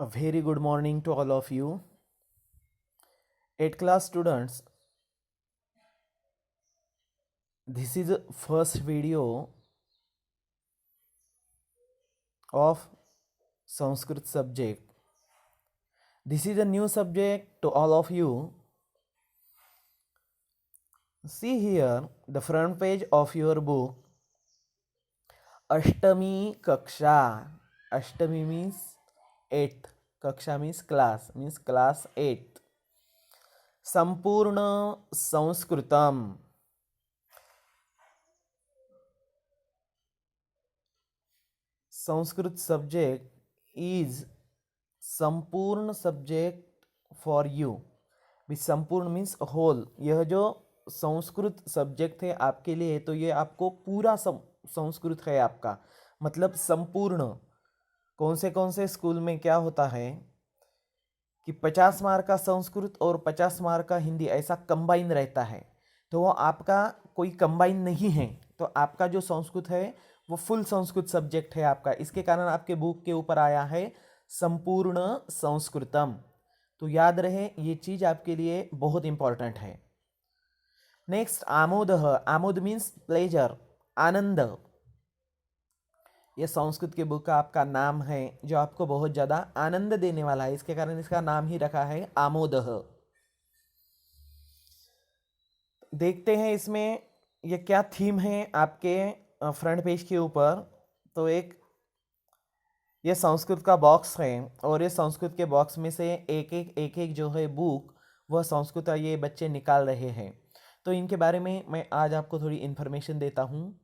A very good morning to all of you. 8th class students, this is the first video of Sanskrit subject. This is a new subject to all of you. See here the front page of your book. Ashtami Kaksha. Ashtami means 8th. Kaksha means class 8th. Sampurna Sanskritam. Sanskrit subject is संपूर्ण subject for you. भी संपूर्ण means whole. यह जो Sanskrit subject है आपके लिए, तो ये आपको पूरा संस्कृत है आपका, मतलब संपूर्ण. कौन से स्कूल में क्या होता है कि 50 मार्क का संस्कृत और 50 मार्क का हिंदी ऐसा कंबाइन रहता है, तो वो आपका कोई कंबाइन नहीं है. तो आपका जो संस्कृत है वो फुल संस्कृत सब्जेक्ट है आपका. इसके कारण आपके बुक के ऊपर आया है संपूर्ण संस्कृतम. तो याद रहे, ये चीज आपके लिए बहुत इंपॉर्टेंट है. नेक्स्ट आमोद. आमोद मीन्स प्लेजर, आनंद. ये संस्कृत के बुक का आपका नाम है जो आपको बहुत ज्यादा आनंद देने वाला है. इसके कारण इसका नाम ही रखा है आमोद. देखते हैं इसमें ये क्या थीम है आपके फ्रंट पेज के ऊपर. तो ये संस्कृत का बॉक्स है और ये संस्कृत के बॉक्स में से एक जो है बुक, वह संस्कृत ये बच्चे निकाल रहे हैं. तो इनके बारे में मैं आज आपको थोड़ी इन्फॉर्मेशन देता हूँ.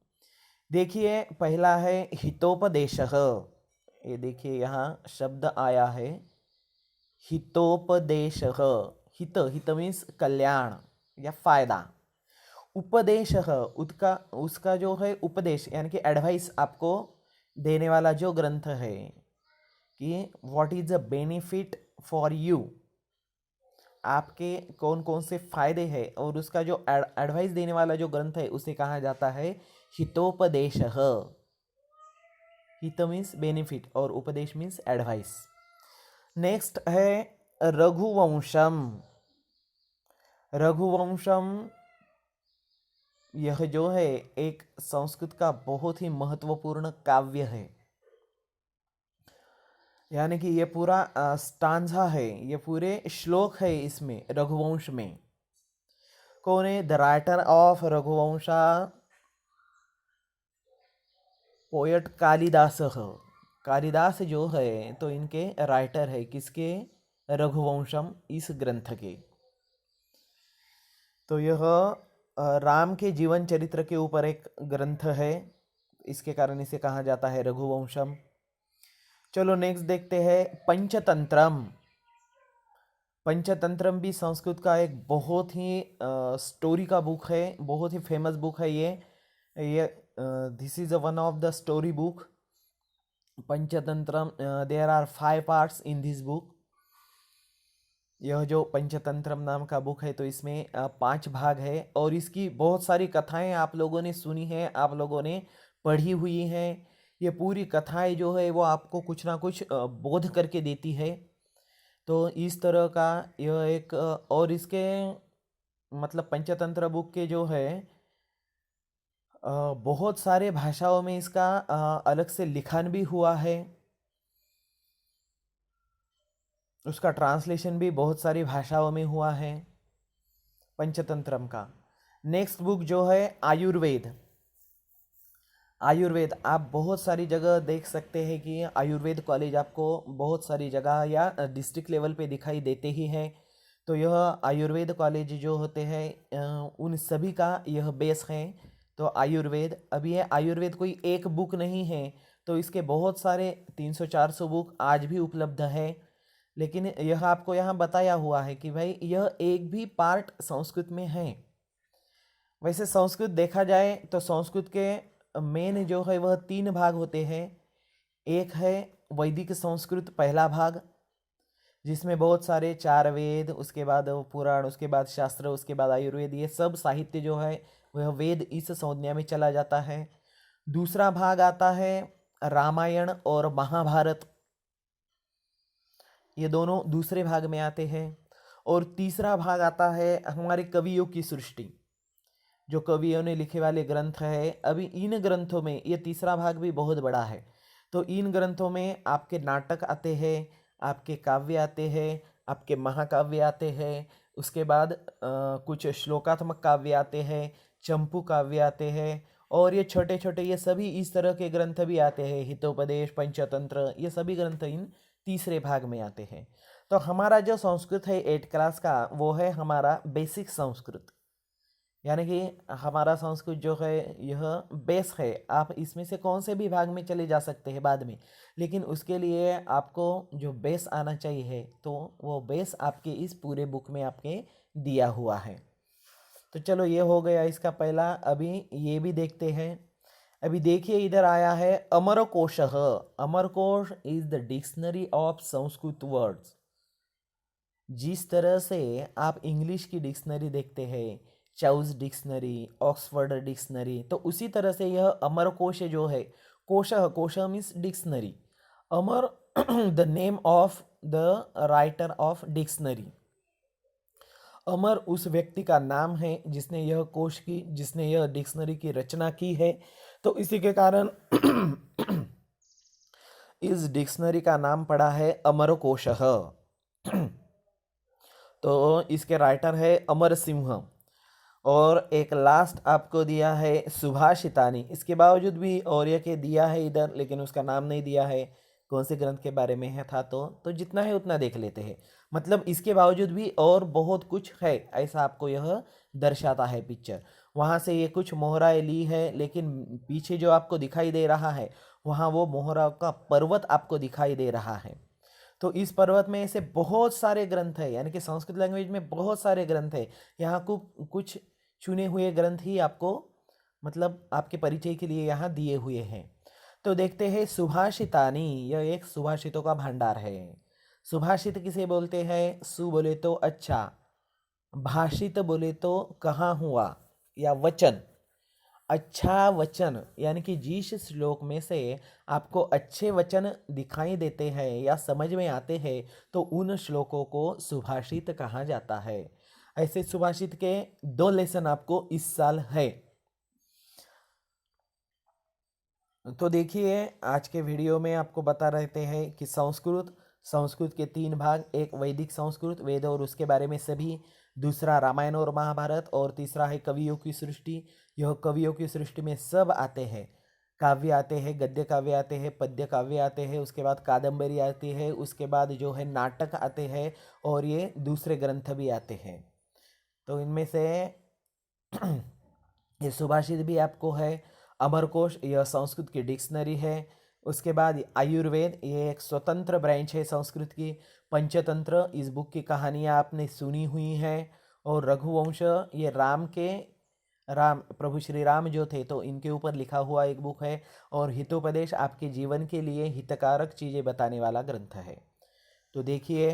देखिए, पहला है हितोपदेशः. ये देखिए यहाँ शब्द आया है हितोपदेशः. हित मीन्स कल्याण या फायदा. उपदेशः उसका जो है उपदेश यानी कि एडवाइस आपको देने वाला जो ग्रंथ है कि what is the benefit for you, आपके कौन कौन से फायदे हैं, और उसका जो एडवाइस देने वाला जो ग्रंथ है उसे कहा जाता है हितोपदेशः. हित मीन्स बेनिफिट और उपदेश मीन्स एडवाइस. नेक्स्ट है रघुवंशम. रघुवंशम यह जो है एक संस्कृत का बहुत ही महत्वपूर्ण काव्य है. यानी कि ये पूरा स्टांजा है, ये पूरे श्लोक है इसमें रघुवंश में. कौन है the writer of Raghuvansha? Poet Kalidas. Kalidas जो है तो इनके राइटर है किसके? रघुवंशम, इस ग्रंथ के. तो यह राम के जीवन चरित्र के ऊपर एक ग्रंथ है, इसके कारण इसे कहा जाता है रघुवंशम. चलो नेक्स्ट देखते हैं पंचतंत्रम. पंचतंत्रम भी संस्कृत का एक बहुत ही स्टोरी का बुक है, बहुत ही फेमस बुक है ये this is one of the story book. Panchatantram, there are 5 parts in this book. यह जो पंचतंत्रम नाम का बुक है तो इसमें 5 भाग है और इसकी बहुत सारी कथाएं आप लोगों ने सुनी है, आप लोगों ने पढ़ी हुई हैं. ये पूरी कथाएं जो है वो आपको कुछ ना कुछ बोध करके देती है. तो इस तरह का यह एक और इसके मतलब पंचतंत्र बुक के जो है बहुत सारे भाषाओं में इसका अलग से लिखन भी हुआ है. उसका ट्रांसलेशन भी बहुत सारी भाषाओं में हुआ है पंचतंत्रम का. नेक्स्ट बुक जो है आयुर्वेद. आयुर्वेद आप बहुत सारी जगह देख सकते हैं कि आयुर्वेद कॉलेज आपको बहुत सारी जगह या डिस्ट्रिक्ट लेवल पे दिखाई देते ही हैं. तो यह आयुर्वेद कॉलेज जो होते हैं उन सभी का यह बेस है. तो आयुर्वेद, अभी यह आयुर्वेद कोई एक बुक नहीं है, तो इसके बहुत सारे 300-400 बुक आज भी उपलब्ध है. लेकिन यह आपको यहाँ बताया हुआ है कि भाई यह एक भी पार्ट संस्कृत में है. वैसे संस्कृत देखा जाए तो संस्कृत के मेन जो है वह 3 भाग होते हैं. एक है वैदिक संस्कृत पहला भाग, जिसमें बहुत सारे 4 वेद, उसके बाद पुराण, उसके बाद शास्त्र, उसके बाद आयुर्वेद, ये सब साहित्य जो है वह वेद इस संज्ञा में चला जाता है. दूसरा भाग आता है रामायण और महाभारत. ये दोनों दूसरे भाग में आते हैं। और तीसरा भाग आता है हमारे कवियों की सृष्टि, जो कवियों ने लिखे वाले ग्रंथ है। अभी इन ग्रंथों में ये तीसरा भाग भी बहुत बड़ा है। तो इन ग्रंथों में आपके नाटक आते हैं, आपके काव्य आते हैं, आपके महाकाव्य आते हैं, उसके बाद कुछ श्लोकात्मक काव्य आते हैं, चंपू काव्य आते हैं, और ये छोटे छोटे ये सभी इस तरह के ग्रंथ भी आते हैं, हितोपदेश, पंचतंत्र, ये सभी ग्रंथ इन तीसरे भाग में आते हैं। तो हमारा जो संस्कृत है 8 क्लास का, वो है हमारा बेसिक संस्कृत, यानी कि हमारा संस्कृत जो है यह बेस है। आप इसमें से कौन से भी भाग में चले जा सकते हैं बाद में, लेकिन उसके लिए आपको जो बेस आना चाहिए, तो वो बेस आपके इस पूरे बुक में आपके दिया हुआ है। तो चलो ये हो गया इसका पहला। अभी ये भी देखते हैं। अभी देखिए इधर आया है Amarakosha. Amarkosh is the dictionary of Sanskrit words. जिस तरह से आप इंग्लिश की डिक्शनरी देखते हैं, चाउस डिक्शनरी, ऑक्सफोर्ड डिक्शनरी, तो उसी तरह से यह अमरकोश जो है, कोश means dictionary, Amar the name of the writer of dictionary. Amar उस व्यक्ति का नाम है जिसने यह कोश की, जिसने यह डिक्शनरी की रचना की है। तो इसी के कारण इस डिक्शनरी का नाम पड़ा है अमरकोशः। तो इसके राइटर है अमर सिंह। और एक लास्ट आपको दिया है सुभाषितानी। इसके बावजूद भी और ये के दिया है इधर, लेकिन उसका नाम नहीं दिया है कौन से ग्रंथ के बारे में है था। तो जितना है उतना देख लेते हैं। मतलब इसके बावजूद भी और बहुत कुछ है, ऐसा आपको यह दर्शाता है पिक्चर। वहाँ से ये कुछ मोहराएं ली है, लेकिन पीछे जो आपको दिखाई दे रहा है वहाँ वो मोहरा का पर्वत आपको दिखाई दे रहा है। तो इस पर्वत में ऐसे बहुत सारे ग्रंथ है, यानी कि संस्कृत लैंग्वेज में बहुत सारे ग्रंथ है। यहाँ को कुछ चुने हुए ग्रंथ ही आपको मतलब आपके परिचय के लिए यहाँ दिए हुए हैं। तो देखते हैं सुभाषितानी। यह एक सुभाषितों का भंडार है। सुभाषित किसे बोलते हैं? सु बोले तो अच्छा, भाषित बोले तो कहाँ हुआ या वचन। अच्छा वचन यानी कि जिस श्लोक में से आपको अच्छे वचन दिखाई देते हैं या समझ में आते हैं, तो उन श्लोकों को सुभाषित कहा जाता है। ऐसे सुभाषित के 2 लेसन आपको इस साल है। तो देखिए आज के वीडियो में आपको बता रहते हैं कि संस्कृत के 3 भाग, एक वैदिक संस्कृत, वेद और उसके बारे में सभी, दूसरा रामायण और महाभारत, और तीसरा है कवियों की सृष्टि। यह कवियों की सृष्टि में सब आते हैं, काव्य आते हैं, गद्य काव्य आते हैं, पद्य काव्य आते हैं, उसके बाद कादम्बरी आती है, उसके बाद जो है नाटक आते हैं, और ये दूसरे ग्रंथ भी आते हैं। तो इनमें से ये सुभाषित भी आपको है। अमरकोश यह संस्कृत की डिक्शनरी है। उसके बाद आयुर्वेद, ये एक स्वतंत्र ब्रांच है संस्कृत की। पंचतंत्र, इस बुक की कहानियाँ आपने सुनी हुई हैं। और रघुवंश, ये राम प्रभु श्री राम जो थे तो इनके ऊपर लिखा हुआ एक बुक है। और हितोपदेश आपके जीवन के लिए हितकारक चीज़ें बताने वाला ग्रंथ है। तो देखिए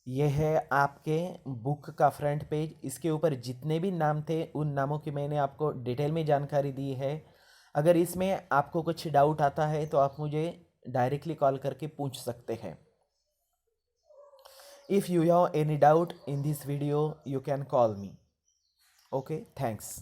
यह है आपके बुक का फ्रंट पेज। इसके ऊपर जितने भी नाम थे उन नामों की मैंने आपको डिटेल में जानकारी दी है। अगर इसमें आपको कुछ डाउट आता है तो आप मुझे डायरेक्टली कॉल करके पूछ सकते हैं। If you have any doubt in this video you can call me. Okay, thanks.